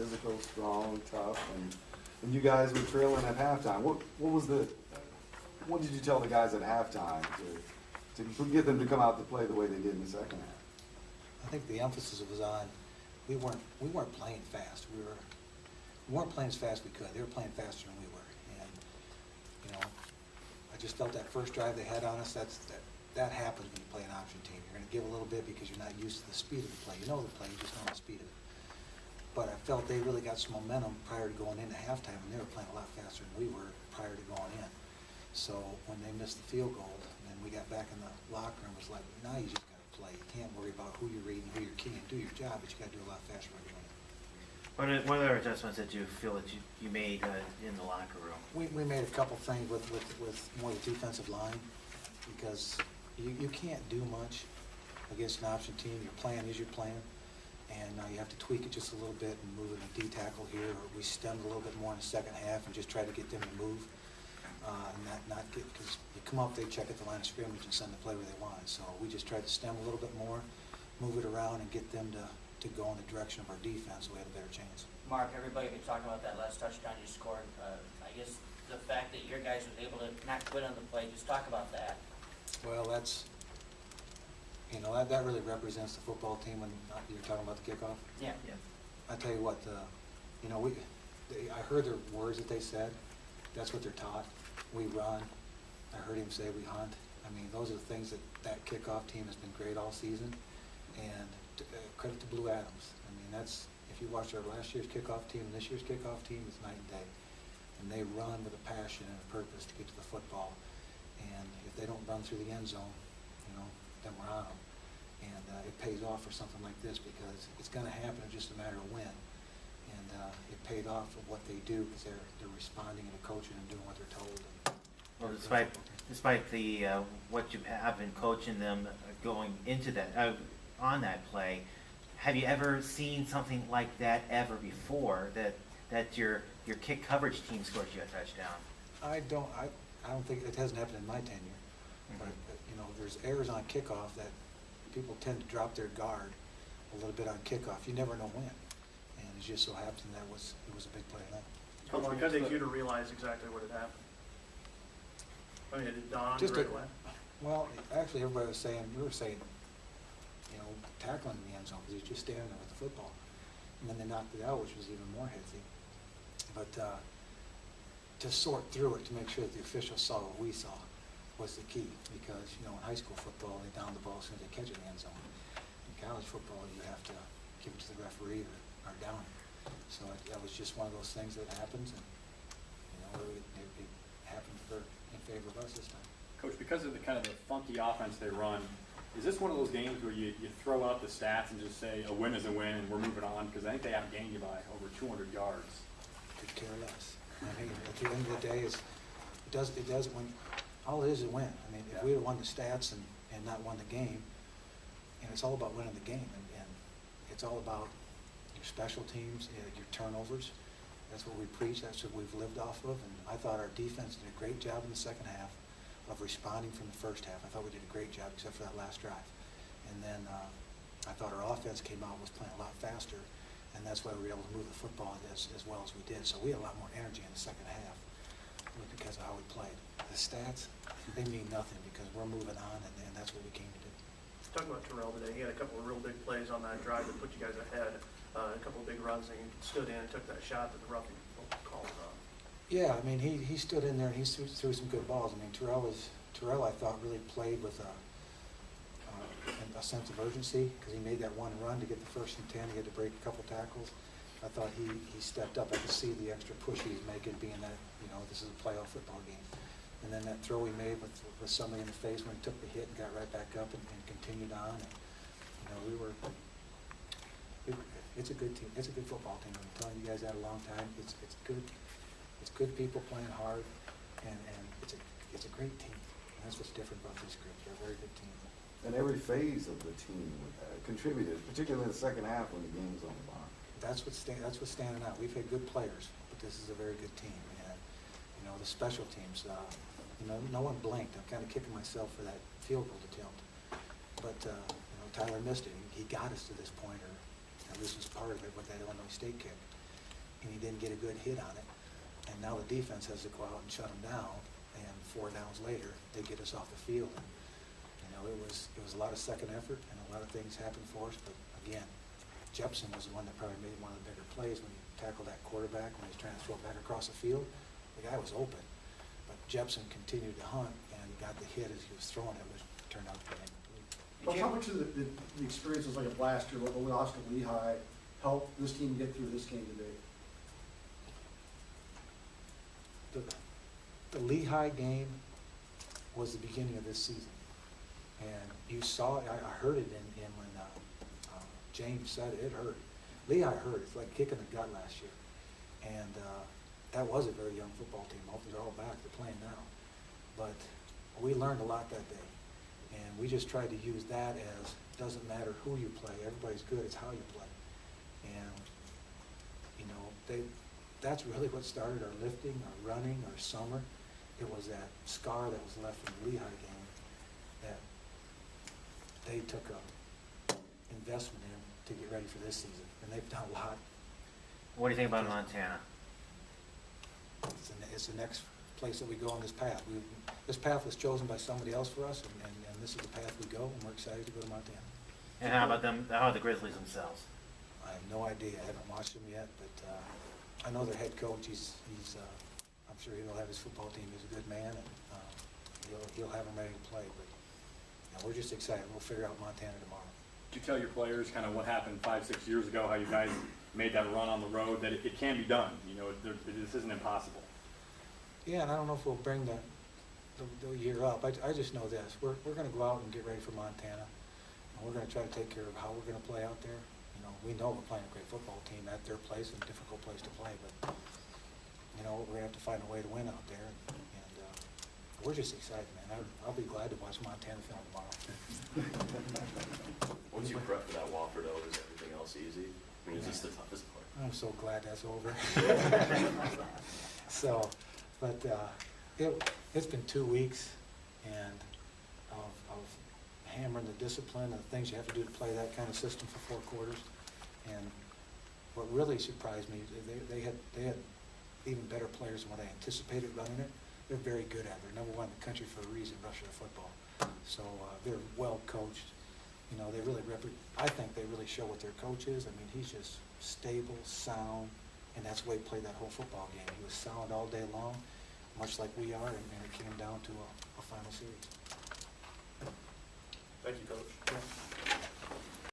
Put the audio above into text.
physical, strong, tough, and you guys were trailing at halftime. What did you tell the guys at halftime to get them to come out to play the way they did in the second half? I think the emphasis was on we weren't playing fast. We weren't playing as fast as we could. They were playing faster than we were, and you know, I just felt that first drive they had on us. That happens when you play an option team. You're going to give a little bit because you're not used to the speed of the play. You know the play, you just don't know the speed of it. But I felt they really got some momentum prior to going into halftime, and they were playing a lot faster than we were prior to going in. So when they missed the field goal, and then we got back in the locker room, it was like, now you just got to play. You can't worry about who you're reading, who you're keying. Do your job, but you got to do a lot faster when you're doing it. What other adjustments did you feel that you made in the locker room? We made a couple things with more the defensive line, because you can't do much against an option team. Your plan is your plan, and you have to tweak it just a little bit and move it in a D tackle here, or we stemmed a little bit more in the second half and just try to get them to move, and not get, because you come up, they check at the line of scrimmage and send the play where they want. So we just tried to stem a little bit more, move it around, and get them to go in the direction of our defense so we had a better chance. Mark, everybody been talking about that last touchdown you scored. I guess the fact that your guys was able to not quit on the play, just talk about that. Well, that's, that really represents the football team when you're talking about the kickoff. Yeah. I tell you what, I heard the words that they said. That's what they're taught. We run. I heard him say we hunt. I mean, those are the things that kickoff team has been great all season. And credit to Blue Adams. I mean, if you watch our last year's kickoff team and this year's kickoff team, it's night and day. And they run with a passion and a purpose to get to the football. And if they don't run through the end zone, then we're on them. And it pays off for something like this because it's going to happen. It's just a matter of when. And it paid off for what they do because they're responding and coaching and doing what they're told. Well, despite the what you have been coaching them going into that on that play, have you ever seen something like that ever before? That your kick coverage team scores you a touchdown? I don't think it hasn't happened in my tenure. Mm-hmm. But there's errors on kickoff that people tend to drop their guard a little bit on kickoff. You never know when, and it just so happened it was a big play then. Coach, because they did realize exactly what had happened. I mean, it dawned on you right away. Well, actually, everybody was saying, we were saying, tackling in the end zone because he's just standing there with the football, and then they knocked it out, which was even more healthy. But to sort through it to make sure that the officials saw what we saw was the key, because in high school football they down the ball as soon as they catch it in the end zone. In college football you have to give it to the referee or down it. So that was just one of those things that happens, and it happened in favor of us this time. Coach, because of the kind of the funky offense they run, is this one of those games where you throw out the stats and just say a win is a win and we're moving on? Because I think they outgained you by over 200 yards. Could care less. I mean, at the end of the day, it does when all it is win. I mean, if we had won the stats and not won the game, and it's all about winning the game, and it's all about your special teams, your turnovers. That's what we preach. That's what we've lived off of. And I thought our defense did a great job in the second half of responding from the first half. I thought we did a great job except for that last drive. And then I thought our offense came out and was playing a lot faster, and that's why we were able to move the football as well as we did. So we had a lot more energy in the second half because of how we played. The stats, they mean nothing because we're moving on, and that's what we came to do. Talk about Terrell today. He had a couple of real big plays on that drive that put you guys ahead. A couple of big runs, and he stood in and took that shot that the roughing called on. Yeah, I mean, he stood in there and he threw some good balls. I mean, Terrell, I thought, really played with a sense of urgency because he made that one run to get the 1st and 10. He had to break a couple tackles. I thought he stepped up. I could see the extra push he was making, being that this is a playoff football game. And then that throw he made with somebody in the face when he took the hit and got right back up and continued on. And, it's a good team. It's a good football team. I've been telling you guys that a long time. It's good. It's good people playing hard, and it's a great team. And that's what's different about this group. They're a very good team. And every phase of the team contributed, particularly in the second half when the game was on the line. That's what's standing out. We've had good players, but this is a very good team. And the special teams, no one blinked. I'm kind of kicking myself for that field goal attempt, but Tyler missed it. He got us to this point, or at least was part of it with that Illinois State kick. and he didn't get a good hit on it. And now the defense has to go out and shut them down, and 4 downs later, they get us off the field. And, it was a lot of second effort, and a lot of things happened for us, but again, Jepson was the one that probably made one of the bigger plays when he tackled that quarterback, when he was trying to throw it back across the field. The guy was open, but Jepson continued to hunt, and he got the hit as he was throwing it, which turned out to be incomplete. Well, how much of the experience was like a blast year, what we lost to Lehigh, helped this team get through this game today? The Lehigh game was the beginning of this season. And you saw it, I heard it in when James said it, it hurt. Lehigh hurt, it's like kicking the gut last year. And that was a very young football team. Hopefully they're all back, they're playing now. But we learned a lot that day. And we just tried to use that as, doesn't matter who you play, everybody's good, it's how you play. And, that's really what started our lifting, our running, our summer. It was that scar that was left from the Lehigh game that they took a investment in to get ready for this season, and they've done a lot. What do you think about Montana? It's the next place that we go on this path. This path was chosen by somebody else for us, and this is the path we go, and we're excited to go to Montana. And how about them? How are the Grizzlies themselves? I have no idea. I haven't watched them yet, but I know their head coach. He's I'm sure he'll have his football team. He's a good man, and he'll have them ready to play. But we're just excited. We'll figure out Montana tomorrow. Did you tell your players kind of what happened 5-6 years ago, how you guys made that run on the road, that it can be done? This isn't impossible. Yeah, and I don't know if we'll bring the year up. I just know this. We're going to go out and get ready for Montana, and we're going to try to take care of how we're going to play out there. We know we're playing a great football team at their place, and a difficult place to play, but we're going to have to find a way to win out there, and we're just excited, man. I'll be glad to watch Montana film tomorrow. Once you prep for that Wofford, is everything else easy? I mean, is this the toughest part? I'm so glad that's over. So, but it's been 2 weeks, and of hammering the discipline and the things you have to do to play that kind of system for 4 quarters. And what really surprised me, they had even better players than what I anticipated running it. They're very good at it. They're #1 in the country for a reason, rushing the football. So they're well coached. They really I think they really show what their coach is. I mean, he's just stable, sound, and that's the way he played that whole football game. He was sound all day long, much like we are, and it came down to a final series. Thank you, Coach. Yeah.